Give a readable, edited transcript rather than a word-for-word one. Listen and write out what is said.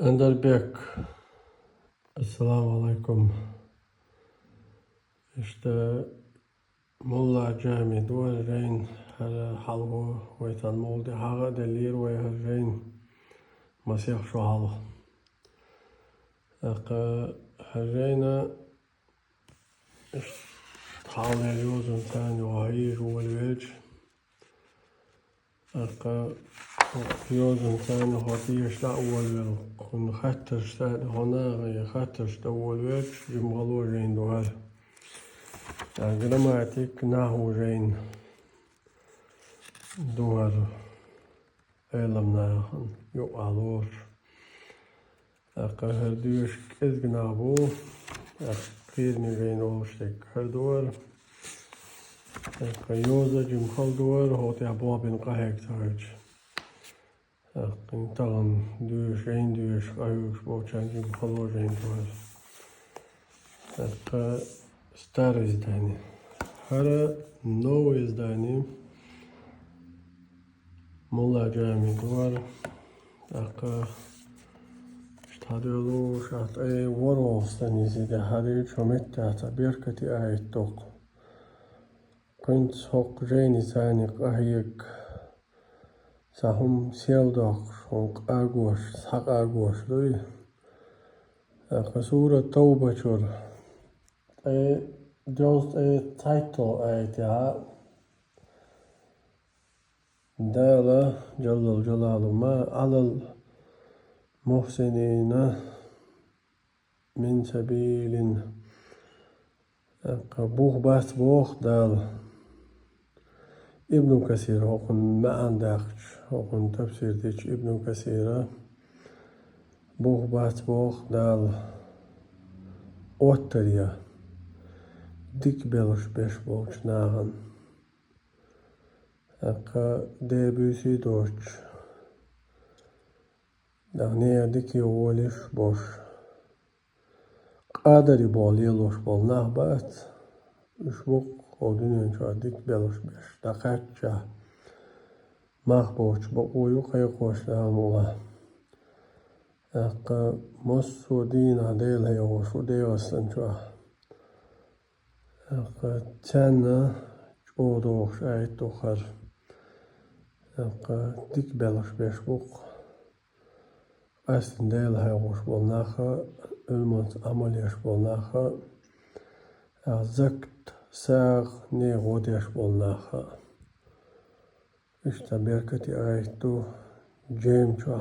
Enderbek, Assalamu alaikum. İşte Mulla Cami duvarın her halvo ve molde haga delir ve her مسيح شو حاله هرينا حاول يوزن ثاني وهيج والويج يوزن ثاني هاتيش لا أول كن خطرش ثاني هنا غير خطرش أول ويج جمغلو جين دوال جراماتيك نحو جين دوال علم ناخن يقالور هردوش كزجنابو قيرني جين أوشتك هردور يوزا جم خلدور هوتي عبوابين قهيك تارج طغن دوش عين دوش قهيوش بوچان جم خلور جين دوار ستار ازداني هرا نو ازداني مولا جامي دوار اشتهدلو شات اي وروستاني زيدا هذه شمت تحت بيركتي اي توق كنت هوق جيني ثاني قهيك سهم سيلدوق شونق اغوش سحق اغوش دوي قصورة توبة شور اي جوست اي تايتل اي تها دالا جل جلاله ما على المحسنين من سبيل بوخ بس بوخ دال ابن كثير هوكن ما عندكش هوكن تفسير ديش ابن كثير بوخ بس بوخ دال اوتريا ديك بلش بيش بوش ناغن ديبوسي دوش دغنيا ديكي وليش بوش قادري بوليلوش بول نهبات اشبوق ودنيا شو ديك بلش بيش دقاتشا مخبوش بقويو قيقوش دامولا مصو دينا ديل هيوش وديوسن شو تانا جودوش ايت دوخر ديك بلش بيش بوق أستن ديل هيوش بولناخا المنت عمليش بولناخا زكت ساغ ني غوديش بولناخا اشتا بيركتي ايتو جيم شو